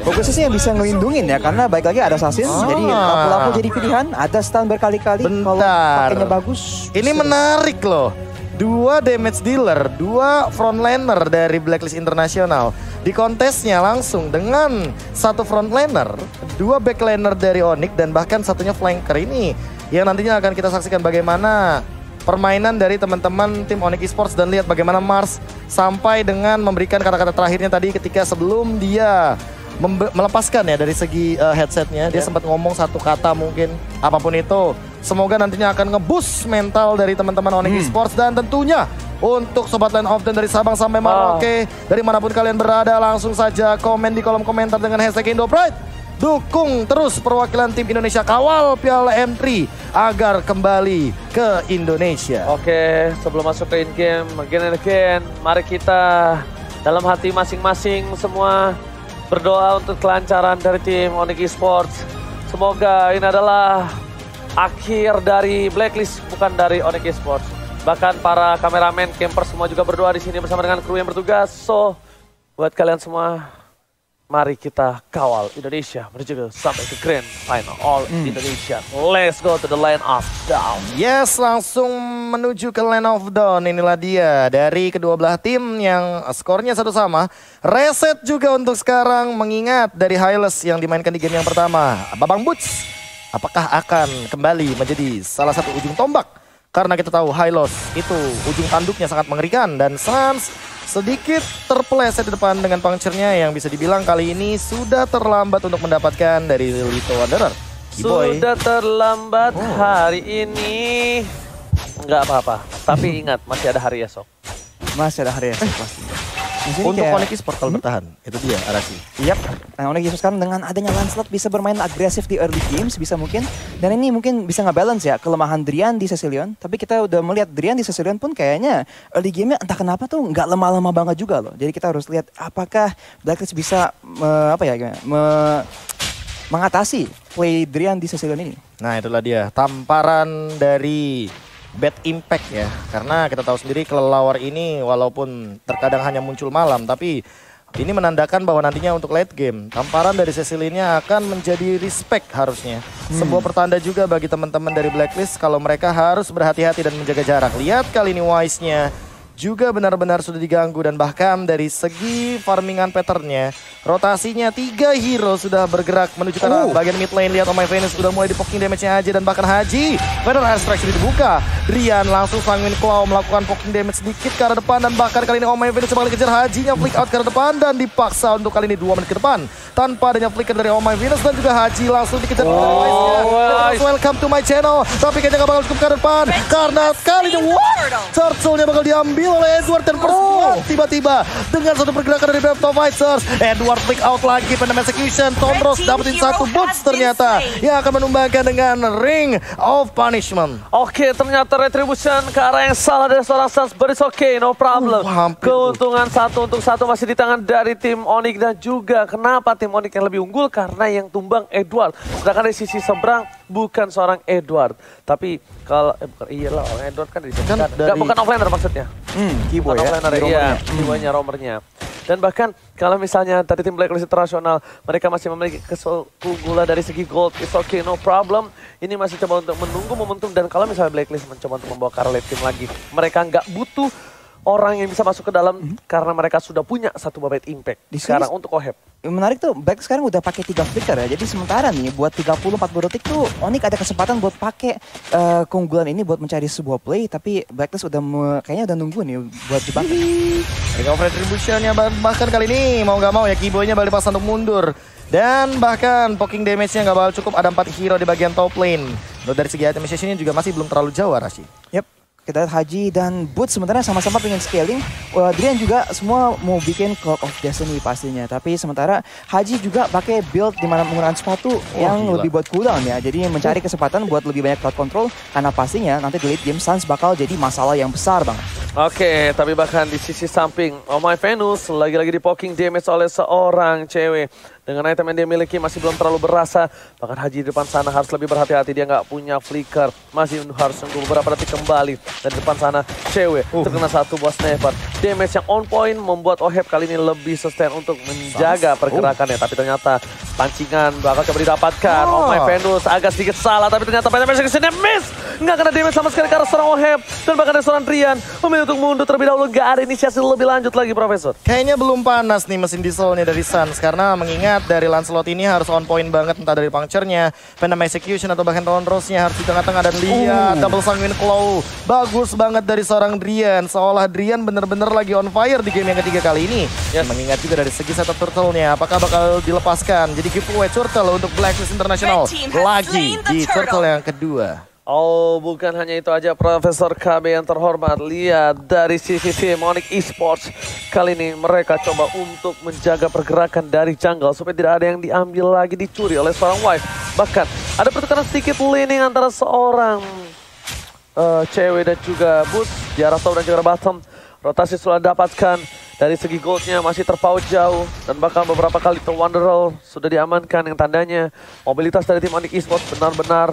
Bagusnya sih yang bisa ngelindungin ya, karena baik lagi ada assassin, jadi lampu-lampu jadi pilihan, ada stun berkali-kali. Kalau pakainya bagus. Ini menarik loh. 2 damage dealer, 2 frontlaner dari Blacklist International. Di kontesnya langsung dengan 1 frontliner, 2 backliner dari Onyx, dan bahkan satunya flanker. Ini yang nantinya akan kita saksikan bagaimana permainan dari teman-teman tim Onyx Esports. Dan lihat bagaimana Mars sampai dengan memberikan kata-kata terakhirnya tadi ketika sebelum dia melepaskan ya dari segi headsetnya. Dia sempat ngomong satu kata mungkin, apapun itu. Semoga nantinya akan nge-boost mental dari teman-teman Onyx Esports. Dan tentunya untuk Sobat Land of Ten dari Sabang sampai Merauke, dari manapun kalian berada, langsung saja komen di kolom komentar dengan hashtag IndoPride. Dukung terus perwakilan tim Indonesia, kawal Piala M3 agar kembali ke Indonesia. Oke, sebelum masuk ke in-game, again, mari kita dalam hati masing-masing semua berdoa untuk kelancaran dari tim Onyx Esports. Semoga ini adalah akhir dari Blacklist, bukan dari Onyx Esports. Bahkan para kameramen, camper semua juga berdoa di sini bersama dengan kru yang bertugas. So, buat kalian semua, mari kita kawal Indonesia menuju ke sampai ke Grand Final All Indonesia. Let's go to the Land of Dawn. Yes, langsung menuju ke Land of Dawn. Inilah dia dari kedua belah tim yang skornya satu sama. Reset juga untuk sekarang, mengingat dari Hylos yang dimainkan di game yang pertama. Babang Boots, apakah akan kembali menjadi salah satu ujung tombak? Karena kita tahu Hylos itu ujung tanduknya sangat mengerikan. Dan Sans sedikit terpeleset di depan dengan puncture-nya yang bisa dibilang kali ini sudah terlambat untuk mendapatkan dari Lito Wanderer. Sudah terlambat hari ini. Enggak apa-apa, tapi ingat masih ada hari esok. Masih ada hari esok pasti. Untuk Onyx Esports kalau bertahan, itu dia Arasi. Yap, nah Onyx Esports sekarang dengan adanya Lancelot bisa bermain agresif di early games, bisa mungkin. Dan ini mungkin bisa nge-balance ya kelemahan Drian di Cecilion. Tapi kita udah melihat Drian di Cecilion pun kayaknya early game-nya entah kenapa tuh nggak lemah-lemah banget juga loh. Jadi kita harus lihat apakah Blacklist bisa mengatasi play Drian di Cecilion ini. Nah itulah dia tamparan dari Bad Impact ya, karena kita tahu sendiri kelelawar ini walaupun terkadang hanya muncul malam, tapi ini menandakan bahwa nantinya untuk late game tamparan dari Cecilia akan menjadi respect harusnya. Sebuah pertanda juga bagi teman-teman dari Blacklist kalau mereka harus berhati-hati dan menjaga jarak. Lihat kali ini Wise-nya juga benar-benar sudah diganggu, dan bahkan dari segi farmingan patternnya, rotasinya 3 hero sudah bergerak menuju ke bagian mid lane. Lihat Oh My Venus sudah mulai di poking damage-nya aja, dan bahkan Haji Venom Extraction dibuka. Rian langsung Sanguine Claw melakukan poking damage sedikit ke arah depan, dan bahkan kali ini Oh My Venus coba dikejar Hajinya flick out ke arah depan, dan dipaksa untuk kali ini 2 menit ke depan tanpa adanya flicker dari Oh My Venus, dan juga Haji langsung dikejar welcome to my channel. Tapi kayaknya gak bakal cukup ke depan karena kali ini Turtle-nya bakal diambil oleh Edward, dan tiba-tiba dengan satu pergerakan dari Breath of Fighters, Edward flick out lagi, Venom Execution, Tondros dapetin satu boots ternyata yang akan menumbangkan dengan Ring of Punishment. Oke, ternyata Retribution ke arah yang salah dari seorang Sans, but it's okay, no problem. Keuntungan 1 untuk 1 masih di tangan dari tim Onyx, dan juga kenapa tim Onyx yang lebih unggul karena yang tumbang Edward. Sedangkan dari sisi seberang bukan seorang Edward, tapi kalau bukan iyalah orang Edward kan bukan offlaner maksudnya. Keyboard ya, iya, keyboardnya romernya. Dan bahkan kalau misalnya dari tim Blacklist International mereka masih memiliki keunggulan dari segi gold, it's okay, no problem. Ini masih coba untuk menunggu momentum, dan kalau misalnya Blacklist mencoba untuk membawa ke arah late game lagi, mereka nggak butuh orang yang bisa masuk ke dalam karena mereka sudah punya satu Bad Impact sekarang untuk Oheb. Menarik tuh, Black sekarang udah pakai 3 flicker ya. Jadi sementara nih buat 30-40 detik tuh Onyx ada kesempatan buat pakai keunggulan ini buat mencari sebuah play, tapi Blacklist udah kayaknya udah nunggu nih buat jebakan. Ring of Retribution-nya bahkan kali ini mau nggak mau ya keyboardnya balik pas untuk mundur. Dan bahkan poking damage-nya nggak bakal cukup, ada 4 hero di bagian top lane. Dari segi itemization-nya juga masih belum terlalu jauh Arashi. Yap. Kita lihat Haji dan Boots sementara sama-sama pengen scaling. Drian juga semua mau bikin Clock of Destiny pastinya. Tapi sementara Haji juga pakai build dimana menggunakan sepatu yang lebih buat cooldown ya. Jadi mencari kesempatan buat lebih banyak crowd control. Karena pastinya nanti di late game Sans bakal jadi masalah yang besar banget. Oke, tapi bahkan di sisi samping Oh My Venus lagi-lagi di poking damage oleh seorang cewek. Dengan item yang dia miliki masih belum terlalu berasa. Bahkan Haji di depan sana harus lebih berhati-hati. Dia nggak punya flicker. Masih harus nunggu beberapa detik kembali. Dan di depan sana cewek terkena satu buah sniper. damage yang on point membuat Oheb kali ini lebih sustain untuk menjaga pergerakannya. Tapi ternyata pancingan bakal coba didapatkan. Oh my Venus agak sedikit salah, tapi ternyata damage kesini miss. Nggak kena damage sama sekali karena seorang Oheb. Dan bahkan ada seorang Drian memilih untuk mundur terlebih dahulu. Nggak ada inisiasi lebih lanjut lagi, Profesor. Kayaknya belum panas nih mesin dieselnya dari Suns. Karena mengingat dari Lancelot ini harus on point banget. Entah dari puncture-nya, Venom Execution atau bahkan Round Rose-nya harus di tengah-tengah. Dan lihat double Sanguine Claw. Bagus banget dari seorang Drian. Seolah Drian bener-bener lagi on fire di game yang ketiga kali ini. Mengingat juga dari segi setup turtle-nya. Apakah bakal dilepaskan? Jadi giveaway turtle untuk Blacklist International. Lagi di turtle yang kedua. Oh, bukan hanya itu aja Profesor KB yang terhormat. Lihat dari sisi tim Onyx Esports. Kali ini mereka coba untuk menjaga pergerakan dari jungle supaya tidak ada yang diambil lagi, dicuri oleh seorang wife. Bahkan ada pertukaran sedikit laning antara seorang cewek dan juga Boots di arah top dan juga arah bottom. Rotasi sudah dapatkan. Dari segi goldnya masih terpaut jauh. Dan bahkan beberapa kali Wanderer sudah diamankan. Yang tandanya mobilitas dari tim Onyx Esports benar-benar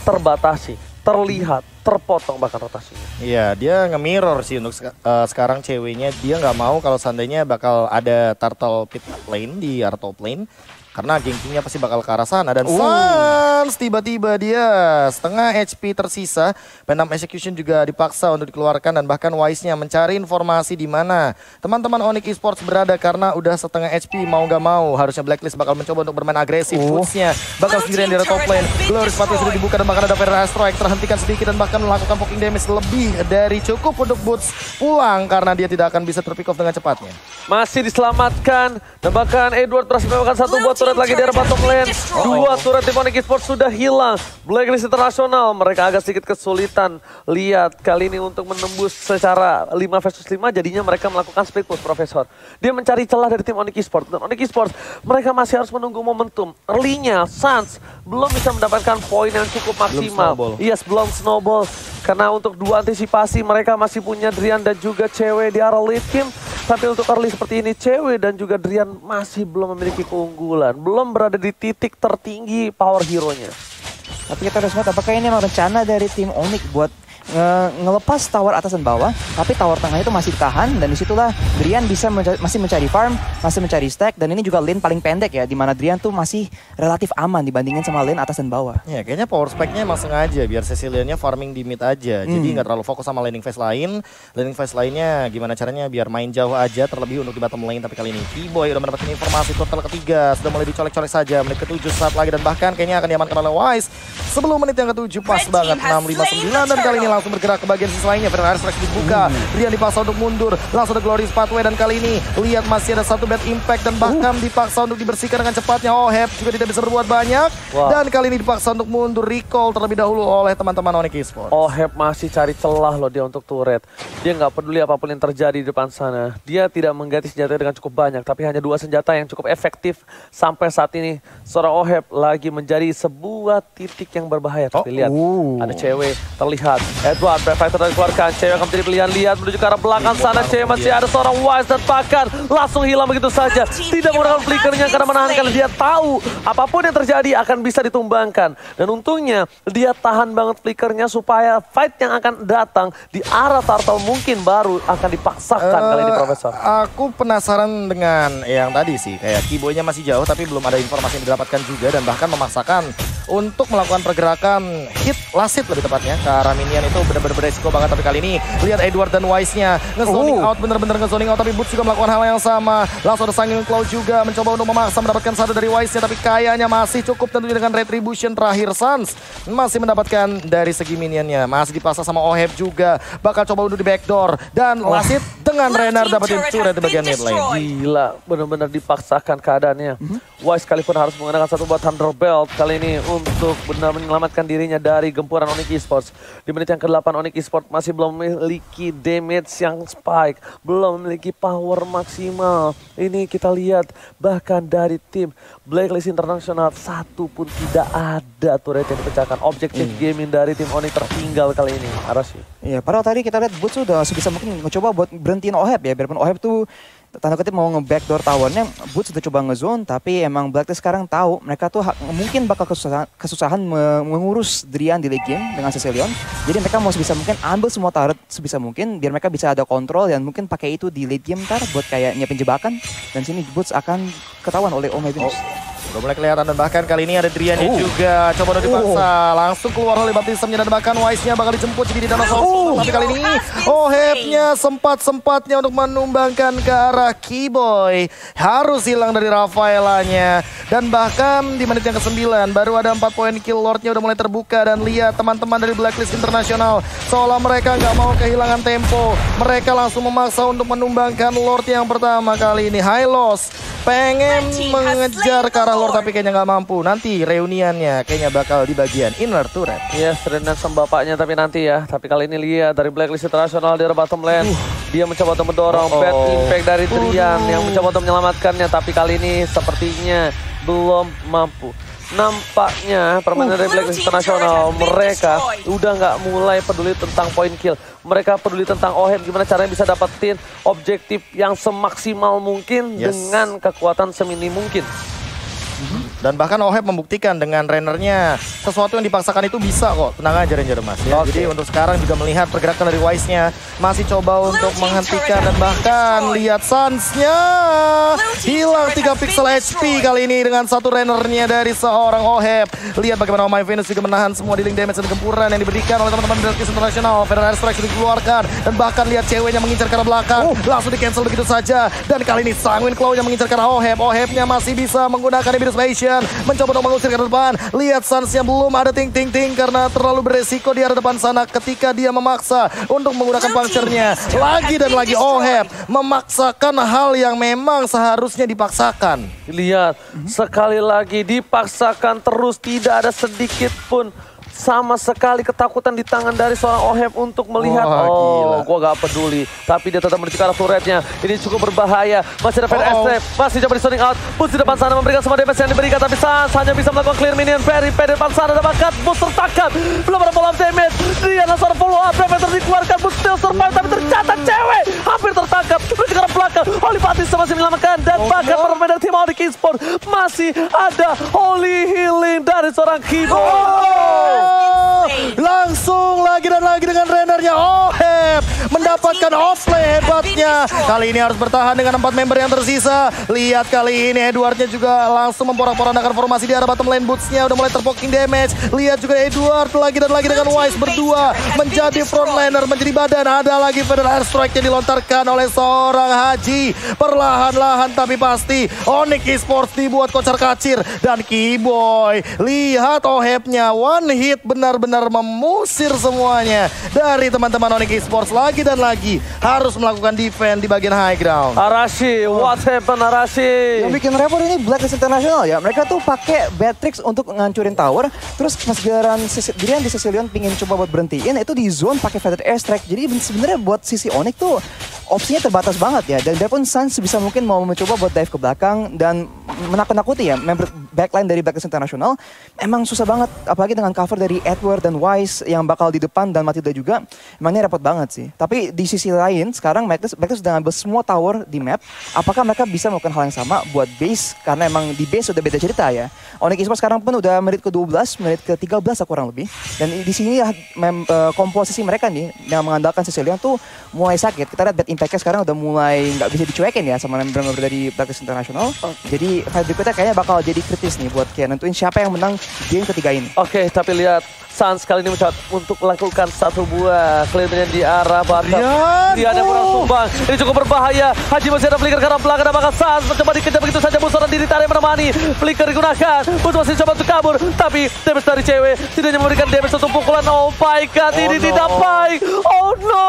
terbatasi, terlihat, terpotong bahkan rotasinya. Iya, dia nge-mirror sih untuk sekarang ceweknya. Dia nggak mau kalau seandainya bakal ada turtle pit lane di arah top lane. Karena gengkingnya pasti bakal ke arah sana. Dan Suns tiba-tiba dia setengah HP tersisa. Venom Execution juga dipaksa untuk dikeluarkan. Dan bahkan Wise-nya mencari informasi di mana teman-teman Onyx Esports berada. Karena udah setengah HP mau gak mau. Harusnya Blacklist bakal mencoba untuk bermain agresif. Boots-nya bakal sendirian di top lane. Glory sepatu sudah dibuka dan bahkan ada Fire Strike. Terhentikan sedikit dan bahkan melakukan poking damage lebih dari cukup untuk Boots pulang. Karena dia tidak akan bisa terpick off dengan cepatnya. Masih diselamatkan. Dan bahkan Edward berhasil melakukan satu buat turret lagi di arah bottom lane. Dua turret tim Onyx Esports sudah hilang. Blacklist International mereka agak sedikit kesulitan. Lihat kali ini untuk menembus secara 5 versus 5 jadinya mereka melakukan split push, Profesor. Dia mencari celah dari tim Onyx Esports. Dan Onyx Esports mereka masih harus menunggu momentum. Early-nya Suns belum bisa mendapatkan poin yang cukup maksimal. Belum snowball. Karena untuk dua antisipasi mereka masih punya Drian dan juga cewek di arah late game. Tapi untuk early seperti ini cewek dan juga Drian masih belum memiliki keunggulan. Belum berada di titik tertinggi power hero-nya. Tapi kita harus lihat apakah ini memang rencana dari tim Onyx buat ngelepas tower atas dan bawah, tapi tower tengahnya itu masih ditahan dan disitulah Drian bisa masih mencari farm, masih mencari stack, dan ini juga lane paling pendek ya, di mana Drian tuh masih relatif aman dibandingin sama lane atas dan bawah. Ya kayaknya power spec-nya emang sengaja biar Ceciliannya farming di mid aja, jadi nggak terlalu fokus sama laning phase lain. Laning phase lainnya gimana caranya biar main jauh aja, terlebih untuk di bottom lane. Tapi kali ini Keyboy udah mendapatkan informasi total ketiga, sudah mulai dicolek-colek saja, menit ke-7 saat lagi dan bahkan kayaknya akan diamankan oleh Wise sebelum menit yang ke-7 pas banget 6:59 dan kali ini langsung bergerak ke bagian sisi lainnya. Fire Strike dibuka, Drian dipaksa untuk mundur, langsung ada Glory Pathway dan kali ini lihat masih ada satu bad impact dan bahkan dipaksa untuk dibersihkan dengan cepatnya. Oheb juga tidak bisa berbuat banyak dan kali ini dipaksa untuk mundur, recall terlebih dahulu oleh teman-teman Onyx Esports. Oheb masih cari celah loh dia untuk turret. Dia nggak peduli apapun yang terjadi di depan sana. Dia tidak mengganti senjata dengan cukup banyak, tapi hanya 2 senjata yang cukup efektif sampai saat ini. Seorang Oheb lagi menjadi sebuah titik yang berbahaya. Tapi lihat ada cewek terlihat. Edward Fighter dikeluarkan, cewek akan menjadi pilihan. Lihat menuju ke arah belakang sana, cewek masih ada seorang Wise dan bahkan langsung hilang begitu saja. Tidak menggunakan flickernya karena menahankan. Dia tahu apapun yang terjadi akan bisa ditumbangkan. Dan untungnya dia tahan banget flickernya supaya fight yang akan datang di arah Turtle mungkin baru akan dipaksakan kali ini, Profesor. Aku penasaran dengan yang tadi sih, kayak Keyboy-nya masih jauh tapi belum ada informasi yang didapatkan juga dan bahkan memaksakan untuk melakukan pergerakan last hit lebih tepatnya ke arah minion. Itu benar-benar beresiko banget. Tapi kali ini lihat Edward dan Wise-nya nge-zoning out, bener-bener nge-zoning out. Tapi Boots juga melakukan hal yang sama. Langsung ada Sanguine Claw juga mencoba untuk memaksa mendapatkan satu dari Wise-nya, tapi kayaknya masih cukup tentunya dengan retribution terakhir. Suns masih mendapatkan dari segi minionnya, masih dipaksa sama Oheb juga, bakal coba untuk di backdoor dan last hit dengan Renard dapetin turret di bagian mid lane. Gila, benar-benar dipaksakan keadaannya. Wise sekalipun harus menggunakan satu buat Thunderbolt kali ini untuk benar menyelamatkan dirinya dari gempuran Onyx Esports. Di menit yang ke-8 Onyx Esports masih belum memiliki damage yang spike, belum memiliki power maksimal. Ini kita lihat bahkan dari tim Blacklist International satu pun tidak ada turret yang dipecahkan. Objektif gaming dari tim Onyx tertinggal kali ini. Arashi. Iya, padahal tadi kita lihat Boots sudah sebisa mungkin mencoba buat berhentiin Oheb ya, biarpun Oheb tuh tanda kutip mau nge-backdoor towernya, Boots sudah coba nge-zone, tapi emang Blacklist sekarang tahu mereka tuh mungkin bakal kesusahan mengurus Drian di late game dengan Cecilion. Jadi mereka mau sebisa mungkin ambil semua turret sebisa mungkin biar mereka bisa ada kontrol dan mungkin pakai itu di late game ntar buat kayak nyiapin jebakan. Dan sini Boots akan ketahuan oleh Oh My Venus. Udah mulai kelihatan dan bahkan kali ini ada Driannya juga. Coba udah dipaksa. Langsung keluar oleh baptismnya dan bahkan Wise-nya bakal dijemput jadi di dinosaurus. Tapi kali ini Oheb-nya sempat-sempatnya untuk menumbangkan ke arah Keyboy. Harus hilang dari Rafaelanya. Dan bahkan di menit yang ke-9 baru ada 4 poin kill Lord-nya udah mulai terbuka. Dan lihat teman-teman dari Blacklist International. Seolah mereka nggak mau kehilangan tempo. Mereka langsung memaksa untuk menumbangkan Lord yang pertama kali ini. Hylos pengen mengejar ke arah Lord tapi kayaknya nggak mampu. Nanti reuniannya kayaknya bakal di bagian inner turret. Yes, reunian sama bapaknya tapi nanti ya. Tapi kali ini lihat dari Blacklist International di bottom lane. Dia mencoba untuk mendorong bad impact dari Drian yang mencoba untuk menyelamatkannya. Tapi kali ini sepertinya belum mampu. Nampaknya permainan dari Blacklist International mereka udah nggak mulai peduli tentang point kill. Mereka peduli tentang Oheb gimana caranya bisa dapetin objektif yang semaksimal mungkin dengan kekuatan semini mungkin. Dan bahkan Oheb membuktikan dengan Rennernya sesuatu yang dipaksakan itu bisa kok. Tenang aja Ranger Mas ya. Jadi untuk sekarang juga melihat pergerakan dari Wise-nya masih coba untuk menghentikan dan bahkan lihat Suns-nya hilang 3 pixel HP kali ini dengan satu Rennernya dari seorang Oheb. Lihat bagaimana Oh My Venus juga menahan semua dealing damage dan gempuran yang diberikan oleh teman-teman Blacklist International. Federal Airstrike sudah dikeluarkan dan bahkan lihat ceweknya mengincar ke arah belakang. Langsung di cancel begitu saja. Dan kali ini Sanguine Claw yang mengincar ke arah Oheb. Ohebnya masih bisa menggunakan Ibis Passion. Mencoba untuk mengusir ke depan. Lihat Suns-nya belum ada ting-ting-ting karena terlalu beresiko di arah depan sana ketika dia memaksa untuk menggunakan puncture-nya. Lagi dan lagi Oheb memaksakan hal yang memang seharusnya dipaksakan. Lihat, sekali lagi dipaksakan terus, tidak ada sedikit pun sama sekali ketakutan di tangan dari seorang Oheb untuk melihat. Wah, gue gak peduli. Tapi dia tetap menuju ke arah turretnya. Ini cukup berbahaya. Masih ada Fire Escape. Masih coba di zoning out. Boots di depan sana memberikan semua damage yang diberikan. Tapi Sans hanya bisa melakukan clear minion. Very di depan sana. Dan bahkan Boots tertangkap. Belum ada follow up damage. Dia langsung follow up. Predator dikeluarkan. Boots still survive. Tapi ternyata cewek hampir tertangkap. Menuju ke arah belakang. Holy Batista masih menyelamatkan. Dan bahkan permain dari tim Onyx Esports masih ada Holy Healing dari seorang Keyboy. Langsung lagi dan lagi dengan Rennernya Oheb mendapatkan offlane hebatnya. Kali ini harus bertahan dengan 4 member yang tersisa. Lihat kali ini Edwardnya juga langsung memporak-porandakan formasi di arah bottom lane. Boots-nya udah mulai terpoking damage. Lihat juga Edward lagi dan lagi dengan Wise berdua menjadi frontliner, menjadi badan. Ada lagi Federal Airstrike yang dilontarkan oleh seorang Haji. Perlahan-lahan tapi pasti Onyx Esports dibuat kocar-kacir. Dan Keyboy, lihat Ohebnya one hit benar-benar memusir semuanya dari teman-teman Onyx Esports. Lagi dan lagi harus melakukan defense di bagian high ground. Arashi, what happened Arashi? Yang bikin repot ini Blacklist International ya. Mereka tuh pakai Batrix untuk ngancurin tower. Terus pas giliran Drian di Cecilion pingin coba buat berhentiin, itu di zone pakai Feather Airstrike. Jadi sebenarnya buat sisi Onyx tuh opsinya terbatas banget ya. Dan dia pun Suns sebisa mungkin mau mencoba buat dive ke belakang dan menakut-nakuti ya member backline dari Blacklist International. Emang susah banget, apalagi dengan cover dari Edward dan Wise yang bakal di depan dan Matilda juga. Emangnya repot banget sih. Tapi di sisi lain sekarang Blacklist sudah ngambil semua tower di map. Apakah mereka bisa melakukan hal yang sama buat base? Karena emang di base udah beda cerita ya. Onyx Esports sekarang pun udah menit ke-12, menit ke-13 kurang lebih. Dan di sini ya komposisi mereka nih yang mengandalkan Cecilion tuh mulai sakit. Kita lihat bad impact-nya sekarang udah mulai nggak bisa dicuekin ya sama member-member dari Blacklist International. Jadi fight berikutnya kayaknya bakal jadi kritis nih buat kayak nentuin siapa yang menang game ketiga ini. Oke, tapi lihat Suns kali ini mencoba untuk melakukan satu buah clear di arah bottom. Dia ada kurang sumbang. Ini cukup berbahaya. Haji masih ada flicker ke arah belakang. Bahkan Suns mencoba dikejar begitu saja. Musuh dan diri tarik menemani. Flicker digunakan. Musuh masih coba untuk kabur. Tapi damage dari cewek tidak hanya memberikan damage satu pukulan. Oh my god, ini tidak baik. Oh no.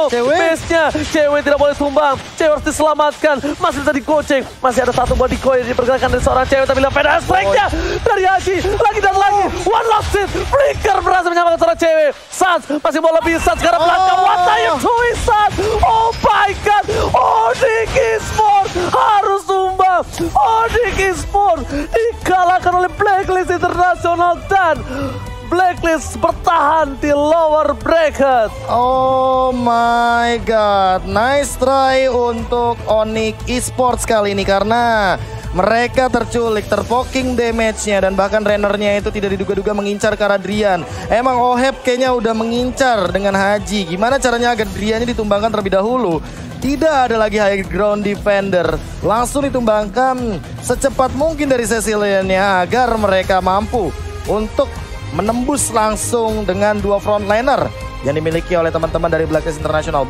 Base-nya cewek tidak boleh tumbang. Cewek harus diselamatkan. Masih bisa digoceng. Masih ada satu buah decoy dipergerakan dari seorang cewek. Tapi lihat Federal Strike-nya dari Haji. Lagi dan lagi. One lost it. Flicker berhasil menyelamatkan seorang cewek. Suns masih mau lebih. Suns sekarang belakang. What are you doing, Suns? Oh my god. Onyx Esports harus tumbang. Onyx Esports dikalahkan oleh Blacklist International dan Blacklist bertahan di lower bracket. Oh my god, nice try untuk Onyx Esports kali ini karena mereka terculik, terpoking damage-nya dan bahkan Rennernya itu tidak diduga-duga mengincar ke arah Drian. Emang Oheb kayaknya udah mengincar dengan Haji. Gimana caranya agar Driannya ditumbangkan terlebih dahulu? Tidak ada lagi high ground defender. Langsung ditumbangkan secepat mungkin dari Ceciliannya agar mereka mampu untuk menembus langsung dengan dua frontliner yang dimiliki oleh teman-teman dari Blacklist International.